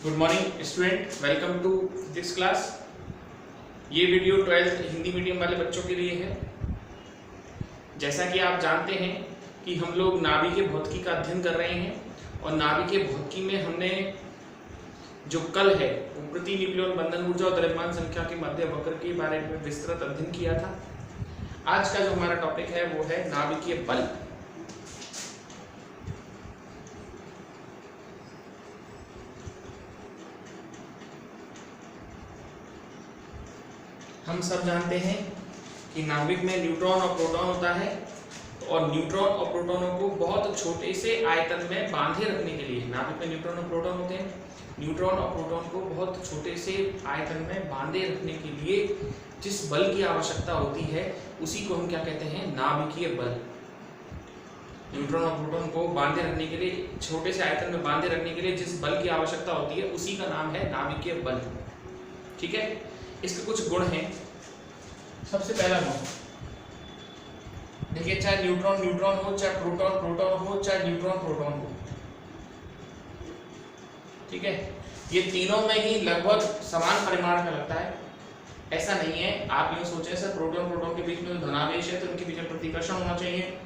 Good morning student, welcome to this class. ये video 12th Hindi medium वाले बच्चों के लिए है। जैसा कि आप जानते हैं कि हम लोग नाभिकीय भौतिकी का अध्ययन कर रहे हैं और नाभिकीय भौतिकी में हमने जो कल है वो प्रति न्यूक्लियन बंधन ऊर्जा और द्रव्यमान संख्या के मध्य वक्र के बारे में विस्तृत अध्ययन किया था। आज का जो हमारा टॉपिक है वो है नाभिकीय बल। हम सब जानते हैं कि नाभिक में न्यूट्रॉन और प्रोटॉन होता है और न्यूट्रॉन और प्रोटॉनों को बहुत छोटे से आयतन में बांधे रखने के लिए, नाभिक में न्यूट्रॉन और प्रोटॉन होते हैं, न्यूट्रॉन और प्रोटॉन को बहुत छोटे से आयतन में बांधे रखने के लिए जिस बल की आवश्यकता होती है उसी को हम क्या कहते हैं, नाभिकीय बल। न्यूट्रॉन और प्रोटॉन को बांधे रखने के लिए, छोटे से आयतन में बांधे रखने के लिए जिस बल की आवश्यकता होती है उसी का नाम है नाभिकीय बल। ठीक है, इसके कुछ गुण हैं। सबसे पहला गुण देखिए, चाहे न्यूट्रॉन न्यूट्रॉन हो, चाहे प्रोटॉन प्रोटॉन हो, चाहे न्यूट्रॉन प्रोटॉन हो, ठीक है, ये तीनों में ही लगभग समान परिमाण का लगता है। ऐसा नहीं है आप यूं सोचें सर प्रोटॉन प्रोटॉन के बीच में जो धनावेश है तो उनके बीच में प्रतिकर्षण होना चाहिए।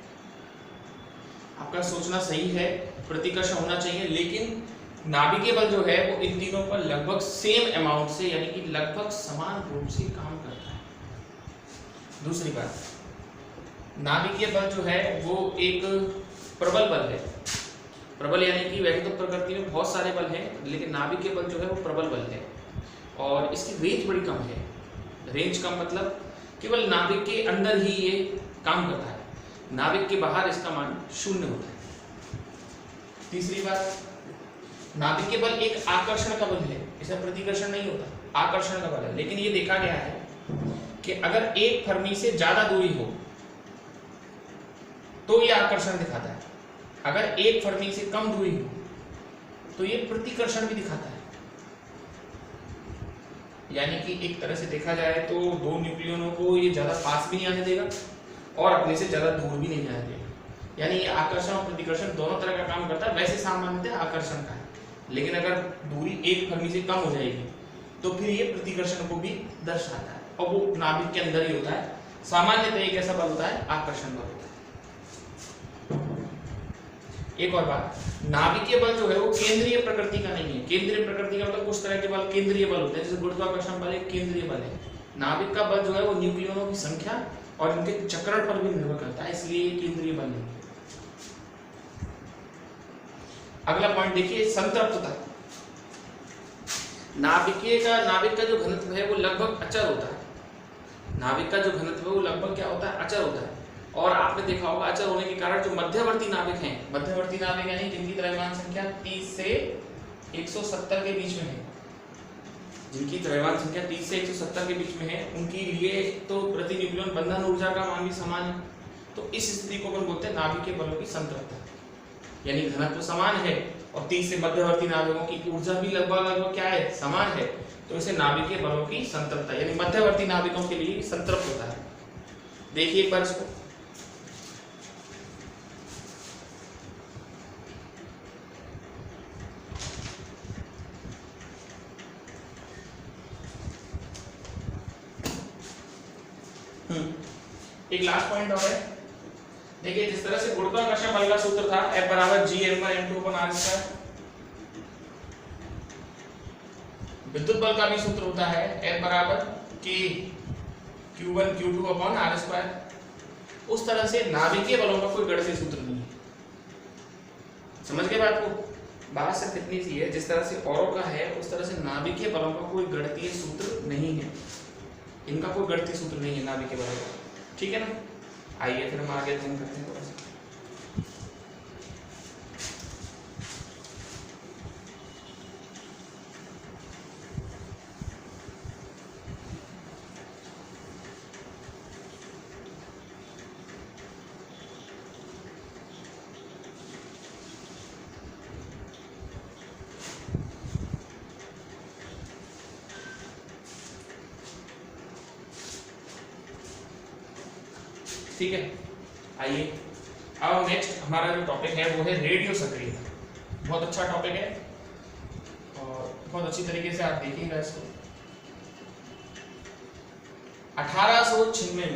आपका सोचना सही है, प्रतिकर्षण होना चाहिए, लेकिन नाभिकीय बल जो है वो इन तीनों पर लगभग सेम अमाउंट से, यानी कि लगभग समान रूप से काम करता है। दूसरी बात, नाभिकीय बल जो है वो एक प्रबल बल है। प्रबल यानी कि वैसे तो प्रकृति में बहुत सारे बल हैं, लेकिन नाभिकीय बल जो है वो प्रबल बल है और इसकी रेंज बड़ी कम है। रेंज कम मतलब केवल नाभिक के अंदर ही ये काम करता है, नाभिक के बाहर इसका मान 0 होता है। तीसरी बात, नाभिकीय बल एक आकर्षण का बल है, इसमें प्रतिकर्षण नहीं होता, आकर्षण का बल है। लेकिन ये देखा गया है कि अगर एक फर्मी से ज्यादा दूरी हो तो ये आकर्षण दिखाता है, अगर एक फर्मी से कम दूरी हो तो ये प्रतिकर्षण भी दिखाता है। यानी कि एक तरह से देखा जाए तो दो न्यूक्लियनों को ये ज्यादा पास भी नहीं आने देगा और अपने से ज्यादा दूर भी नहीं जाने देगा। यानी ये आकर्षण और प्रतिकर्षण दोनों तरह का काम करता है। वैसे सामान्यतः आकर्षण का है, लेकिन अगर दूरी एक फर्मी से कम हो जाएगी तो फिर ये प्रतिकर्षण को भी दर्शाता है और वो नाभिक के अंदर ही होता है। सामान्यतः एक ऐसा बल होता है, आकर्षण बल होता है। एक और बात, नाभिकीय बल जो है वो केंद्रीय प्रकृति का नहीं है। केंद्रीय प्रकृति का मतलब कुछ तरह के बल केंद्रीय बल होते हैं, जैसे गुरुत्वाकर्षण बल एक केंद्रीय बल है। नाभिक का बल जो है वो न्यूक्लियनों की संख्या और इनके चक्रण पर भी निर्भर करता है, इसलिए ये केंद्रीय बल नहीं है। अगला पॉइंट देखिए, संतृप्तता। नाभिक का जो घनत्व है वो लगभग अचर होता है। नाभिक का जो घनत्व है वो लगभग क्या होता है, अचर होता है। और आपने देखा होगा अचर होने के कारण जो मध्यवर्ती नाभिक हैं, मध्यवर्ती नाभिक यानी जिनकी द्रव्यमान संख्या 30 से 170 के बीच में है, जिनकी द्रव्यमान संख्या 30 से 170 के बीच में है, उनके लिए तो प्रति न्यूक्लियन बंधन ऊर्जा का मान भी समान है। तो इस स्थिति को अपन बोलते हैं नाभिकीय बलों की संतृप्तता। यानी घनत्व समान है और 30 से मध्यवर्ती नाभिकों की ऊर्जा भी लगभग क्या है, समान है, तो इसे नाभिकीय बलों की संतृप्तता, यानी मध्यवर्ती नाभिकों के लिए संतृप्त होता है। देखिए एक बार इसको, एक लास्ट पॉइंट और है। देखिए, जिस तरह से गुरुत्वाकर्षण बल का सूत्र था F बराबर G(m)(m2/r², विद्युत बल का भी सूत्र होता है F बराबर K(q1q2/r²). उस तरह से नाभिकीय बलों का कोई गणितीय सूत्र नहीं है। समझ गए बात को? बात सिर्फ इतनी सी है, जिस तरह से औरों का है उस तरह से नाभिकीय बलों का कोई गणितीय सूत्र नहीं है। इनका कोई गणितीय सूत्र नहीं है नाभिकीय बलों का, ठीक है ना। आइए फिर हम आगे अध्ययन करते हैं थोड़ा सा। ठीक है, आइए अब नेक्स्ट हमारा जो टॉपिक है वो है रेडियो सक्रियता। बहुत अच्छा टॉपिक है। और बहुत अच्छी तरीके से आप देखिएगा इसको। 1896 में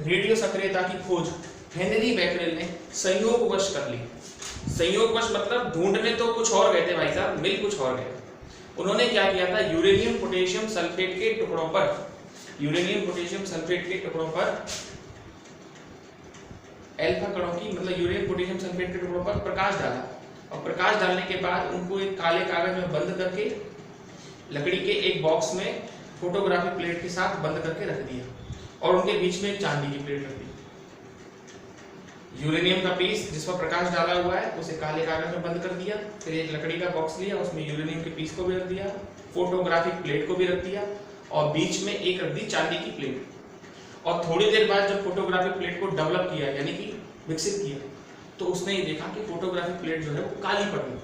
रेडियो सक्रियता की खोज हेनरी बैकरेल ने संयोगवश कर ली। संयोगवश मतलब ढूंढने तो कुछ और गए थे भाई साहब, मिल कुछ और गए। उन्होंने क्या किया था, यूरेनियम पोटेशियम सल्फेट के टुकड़ों पर, यूरेनियम पोटेशियम सल्फेट के टुकड़ों पर अल्फा कणों की मतलब यूरेनियम पोटेशियम सल्फेट के टुकड़ों पर प्रकाश डाला, और प्रकाश डालने के बाद उनको एक काले कागज में बंद करके लकड़ी के एक बॉक्स में फोटोग्राफिक प्लेट के साथ बंद करके रख दिया, और उनके बीच में एक चांदी की प्लेट रख दी। यूरेनियम का पीस जिस पर प्रकाश डाला हुआ है उसे काले कागज में बंद कर दिया, फिर एक लकड़ी का बॉक्स लिया, उसमें यूरेनियम के पीस को भी रख दिया, फोटोग्राफिक प्लेट को भी रख दिया, और बीच में एक रख दी चांदी की प्लेट। और थोड़ी देर बाद जब फोटोग्राफिक प्लेट को डेवलप किया यानी कि विकसित किया, तो उसने ये देखा कि फोटोग्राफिक प्लेट जो है वो काली पड़ गई।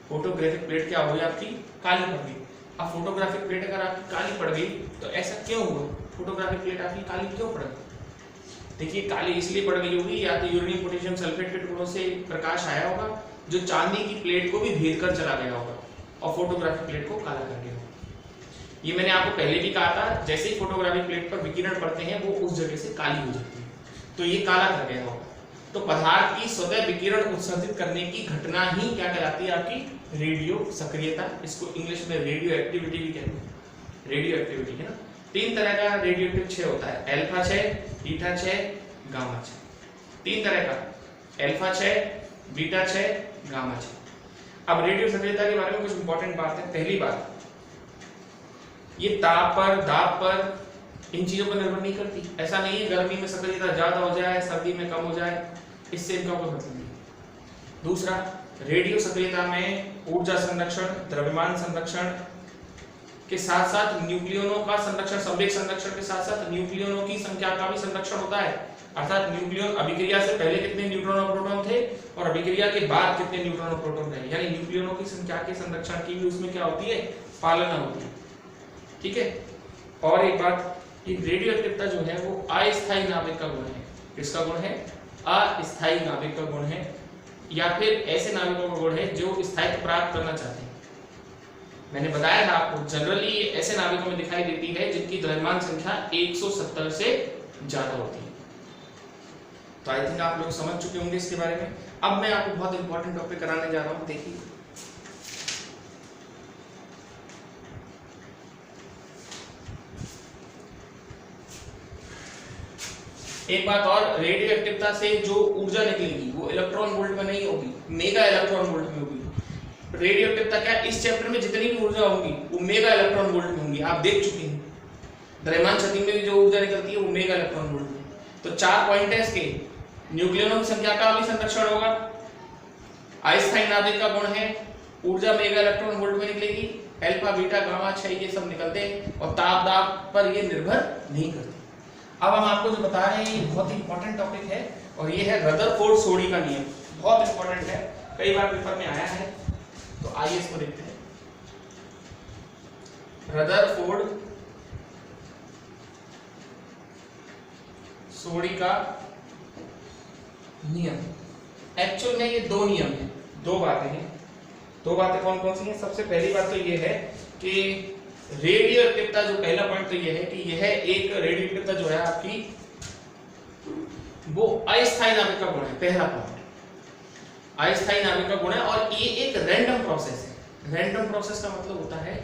फोटोग्राफिक प्लेट क्या हो गई आपकी, काली पड़ गई। अब फोटोग्राफिक प्लेट अगर आपकी काली पड़ गई तो ऐसा क्यों हुआ, फोटोग्राफिक प्लेट आपकी काली क्यों पड़ गई? देखिए काली इसलिए पड़ गई होगी, या तो यूरेनियम पोटेशियम सल्फेट के टुकड़ों से प्रकाश आया होगा जो चांदी की प्लेट को भी भेद कर चला गया होगा और फोटोग्राफिक प्लेट को काला कर दिया होगा। ये मैंने आपको पहले भी कहा था, जैसे ही फोटोग्राफिक प्लेट पर विकिरण पड़ते हैं वो उस जगह से काली हो जाती है, तो ये काला कर गया होगा। तो पदार्थ की स्वतः विकिरण उत्सर्जित करने की घटना ही क्या कहलाती है आपकी, रेडियो सक्रियता। इसको इंग्लिश में रेडियो एक्टिविटी भी कहते हैं, रेडियो एक्टिविटी है ना। 3 तरह का रेडियो एक्टिव क्षय होता है, अल्फा क्षय, बीटा क्षय, गामा क्षय। 3 तरह का, अल्फा क्षय, बीटा क्षय, गामा क्षय। अब रेडियो सक्रियता के बारे में कुछ इंपॉर्टेंट बात है। पहली बात, ये ताप पर, दाब पर, इन चीजों पर निर्भर नहीं करती। ऐसा नहीं है गर्मी में सक्रियता ज्यादा हो जाए, सर्दी में कम हो जाए, इससे इनका कोई मतलब नहीं। दूसरा, रेडियो सक्रियता में ऊर्जा संरक्षण, द्रव्यमान संरक्षण के साथ साथ न्यूक्लियनों का संरक्षण, संवेग संरक्षण के साथ साथ न्यूक्लियनों की संख्या का भी संरक्षण होता है। अर्थात न्यूक्लियन अभिक्रिया से पहले कितने न्यूट्रॉन और प्रोटॉन थे और अभिक्रिया के बाद कितने न्यूट्रॉन और प्रोटॉन रहे, यानी न्यूक्लियनों की संख्या के संरक्षण की भी उसमें क्या होती है, पालना होती है। ठीक है। और एक बात, ये रेडियो एक्टिविटी जो है वो अस्थायी नाभिक का गुण है। किसका गुण है, अस्थायी नाभिक का गुण है, या फिर ऐसे नाभिकों का गुण है जो स्थायित्व प्राप्त करना चाहते हैं। मैंने बताया था आपको, जनरली ऐसे नाभिकों में दिखाई देती है जिनकी द्रव्यमान संख्या 170 से ज्यादा होती है। तो आई थिंक आप लोग समझ चुके होंगे इसके बारे में। अब मैं आपको बहुत इंपॉर्टेंट टॉपिक कराने जा रहा हूं, देखिए। एक बात और, रेडियो एक्टिविटी से जो ऊर्जा निकलेगी वो इलेक्ट्रॉन वोल्ट में नहीं होगी, मेगा इलेक्ट्रॉन वोल्ट में होगी। रेडियो एक्टिविटी क्या, इस चैप्टर में जितनी भी ऊर्जा होगी वो मेगा इलेक्ट्रॉन वोल्ट में होंगी, आप देख चुके हैं। द्रव्यमान क्षति में भी जो ऊर्जा निकलती है वो मेगा इलेक्ट्रॉन वोल्ट में। तो 4 पॉइंट है इसके, न्यूक्लियनों की संख्या का भी संरक्षण होगा, अस्थायी नाभिक का गुण है, ऊर्जा मेगा इलेक्ट्रॉन वोल्ट में निकलेगी, अल्फा बीटा गामा क्षय ये सब निकलते हैं, और ताप दाब पर ये निर्भर नहीं करते। अब हम आपको जो बता रहे हैं ये बहुत ही इंपॉर्टेंट टॉपिक है, और ये है रदरफोर्ड सोडी का नियम। बहुत इंपॉर्टेंट है, कई बार पेपर में आया है, तो आइए इसको देखते हैं। रदरफोर्ड सोडी का नियम, एक्चुअल में ये 2 नियम है, 2 बातें हैं। 2 बातें कौन कौन सी हैं? सबसे पहली बात तो ये है कि रेडियो एक्टिविटी, जो पहला पॉइंट तो ये है कि यह एक रेडियो एक्टिविटी जो है आपकी वो अस्थायी नाभिक का गुण है। पहला पॉइंट अस्थायी नाभिक का गुण है, और ये एक रैंडम प्रोसेस है। रैंडम प्रोसेस का मतलब होता है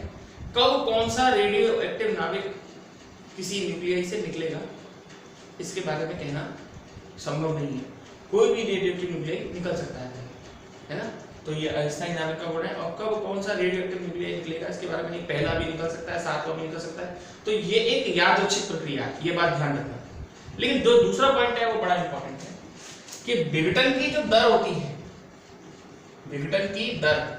कब कौन सा रेडियो एक्टिव नाभिक किसी न्यूक्लियस से निकलेगा इसके बारे में कहना संभव नहीं है। कोई भी रेडियो एक्टिव न्यूक्लियस निकल सकता है ना। तो ये अस्थायी नाभिक का गुण है, और कब कौन सा रेडियो एक्टिव न्यूक्लियस निकलेगा इसके बारे में नहीं, पहला भी निकल सकता है, 7वां भी निकल सकता है। तो ये एक यादृच्छिक प्रक्रिया है, ये बात ध्यान रखना। लेकिन जो दूसरा पॉइंट है वो बड़ा इंपॉर्टेंट है कि विघटन की जो दर होती है, विघटन की दर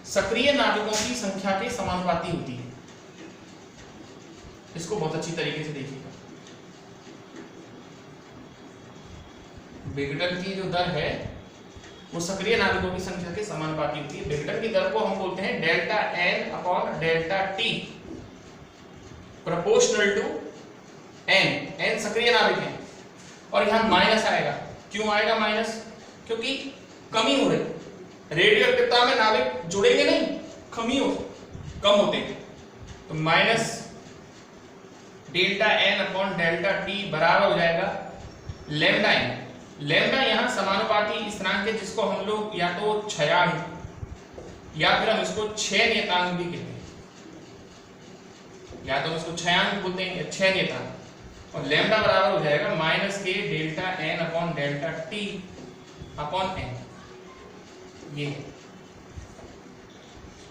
सक्रिय नाभिकों की संख्या के समानुपाती होती है। इसको बहुत अच्छी तरीके से देखिएगा। विघटन की जो दर है वो सक्रिय नाभिकों की संख्या के समानुपाती होती है। विघटन की दर को हम बोलते हैं delta n upon delta t, proportional to n. N सक्रिय नाभिक है, और यहां माइनस आएगा। क्यों आएगा माइनस? क्योंकि कमी हो रही, रेडियो एक्टिवता में नाभिक जुड़ेंगे नहीं, कम होते हैं। तो minus delta n upon delta t बराबर हो जाएगा लैम्डा एन। लैम्डा यहाँ समानुपाती स्थिरांक है, जिसको हम लोग या तो क्षयांक या फिर हम इसको क्षय नियतांक भी कहते हैं, या तो हम इसको क्षयांक बोलते हैं या क्षय नियतांक। और लैम्डा बराबर हो जाएगा माइनस के delta n upon delta t upon n. ये है,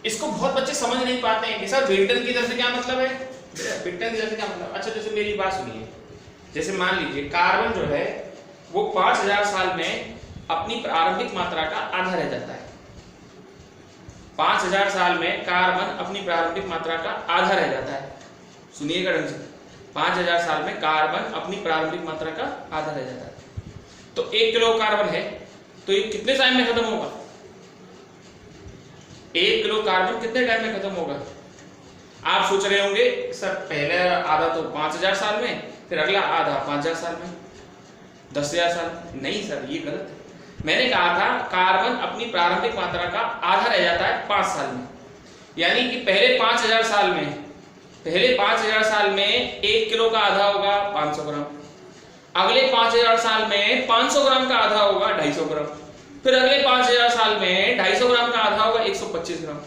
इसको बहुत बच्चे समझ नहीं पाते हैं कि सर विल्टन की इधर से क्या मतलब है, विल्टन की इधर से क्या मतलब। अच्छा जैसे मेरी बात सुनिए, जैसे मान लीजिए कार्बन जो है वो 5000 साल में अपनी प्रारंभिक मात्रा का आधा रह जाता है। 5000 साल में कार्बन अपनी प्रारंभिक मात्रा का आधा रह जाता है। सुनिएगा ढंग से, 5000 साल में कार्बन अपनी प्रारंभिक मात्रा का आधा रह जाता है। तो 1 किलो कार्बन है, तो ये कितने टाइम में खत्म होगा? 1 किलो कार्बन कितने टाइम में खत्म होगा? आप सोच रहे होंगे सर पहले आधा तो 5000 साल में, फिर अगला आधा 5000 साल में, 10000 साल। नहीं सर, ये गलत है। मैंने कहा था कार्बन अपनी प्रारंभिक मात्रा का आधा रह जाता है 5 साल में, यानी कि पहले 5000 साल में 1 किलो का आधा होगा 500 ग्राम, अगले 5000 साल में 500 ग्राम का आधा होगा 250 ग्राम, फिर अगले 5000 साल में 250 ग्राम का आधा होगा 125 ग्राम।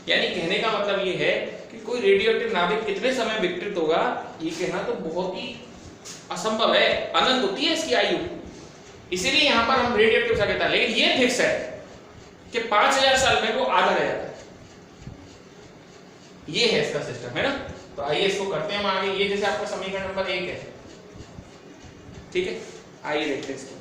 यानी कहने का मतलब ये है कि कोई रेडियोएक्टिव नाभिक कितने समय विकसित होगा, ये कहना तो बहुत ही असंभव है, अनंत होती है इसकी आयु। इसीलिए यहां पर हम रेडियोएक्टिव सा कहता है, लेकिन ये फिक्स है कि 5000 साल में वो आधा रह जाता है। ये है इसका सिस्टम, है ना। तो आइए इसको करते हैं हम आगे। ये जैसे आपका समीकरण नंबर 1 है, ठीक है। आइए देखते हैं इसको।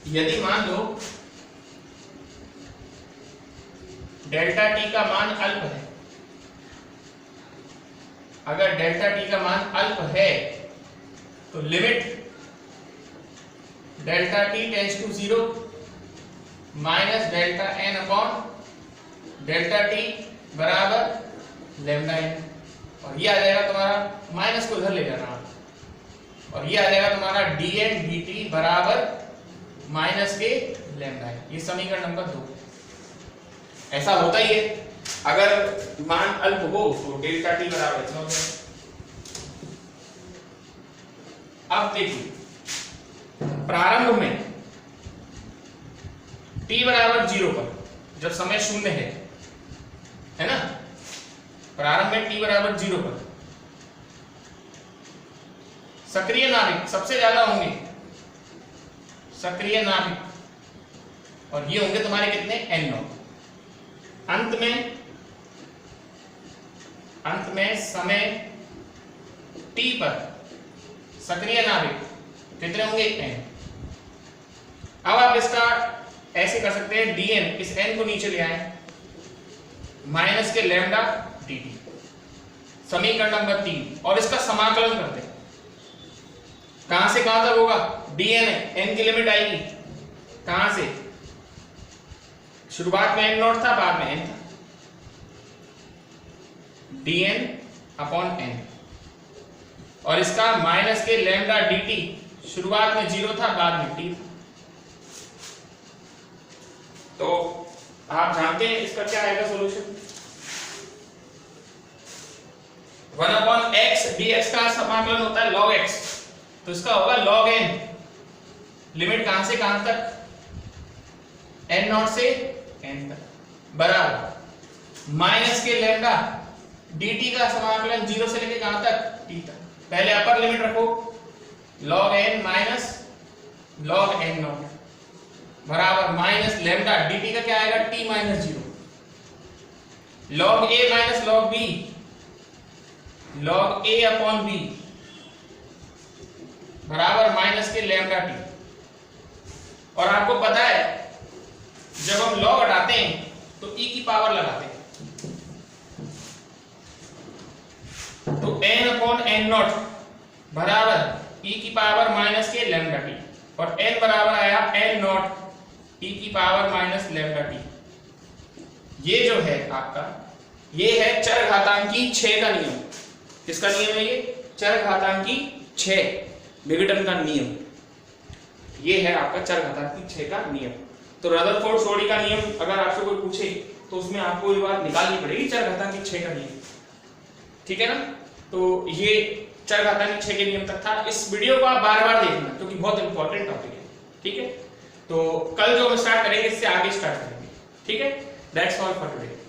यदि मान लो डेल्टा टी का मान अल्प है, अगर डेल्टा टी का मान अल्प है तो limit delta t tends to 0 minus delta n upon delta t बराबर लैम्डा एन। और ये आ जाएगा तुम्हारा, माइनस को इधर ले जाना, और ये आ जाएगा तुम्हारा डी एन डी टी बराबर माइनस के लैम्डा एन। ये समीकरण नंबर 2। ऐसा होता ही है, अगर मान अल्प हो तो डेल्टा टी बराबर इतना हो जाएगा। अब देखिए प्रारंभ में t बराबर 0 पर, जब समय शून्य है ना, प्रारंभ में t बराबर 0 पर सक्रिय नाभिक सबसे ज्यादा होंगे, सक्रिय नाभिक, और ये होंगे तुम्हारे कितने n0। अंत में समय t पर सक्रिय नाभिक कितने होंगे n। अब आप इसका ऐसे कर सकते हैं, dn, इस n को नीचे ले आए, माइनस के लैम्डा dt, समीकरण नंबर 3, और इसका समाकलन करते हैं। कहां से कहां तक होगा? dn है, n की लिमिट आएगी कहां से? शुरुआत में n0 था, बाद में n था, dn अपॉन n, और इसका माइनस के लैम्डा dt, शुरुआत में 0 था, बाद में t था। तो आप जानते हैं इसका क्या आएगा सॉल्यूशन? 1 अपॉन x dx का समाकलन होता है log x, तो इसका होगा log n, लिमिट कहां से कहां तक? n0 से n तक, बराबर माइनस के लैम्डा dt का समाकलन 0 से लेके कहां तक? t तक। पहले अपर लिमिट रखो, log n minus log n0 बराबर माइनस लैम्डा dt का क्या आएगा? t minus 0, log a minus log b, log a upon b बराबर माइनस के लैम्डा t। और आपको पता है जब हम log हटाते हैं तो e की पावर लगाते हैं, तो n अपॉन n0 बराबर e की पावर माइनस के लैम्डा t, और n बराबर आया n0 e की पावर माइनस लैम्डा t। ये जो है आपका, ये है चरघातांकी 6 का नियम। किसका नियम है ये? चरघातांकी 6, विघटन का नियम। ये है आपका चरघातांकी 6 का नियम। तो रदरफोर्ड-सोडी का नियम अगर आपसे कोई पूछे तो उसमें आपको ये बात निकालनी पड़ेगी, चरघातांकी 6 का नियम। ठीक है ना? तो ये चरघातांकी 6 के नियम तक था। इस वीडियो को आप बार-बार देखना क्योंकि बहुत इंपॉर्टेंट टॉपिक है। ठीक है? तो कल जो हम स्टार्ट करेंगे इससे आगे स्टार्ट करेंगे। ठीक है? That's all for today.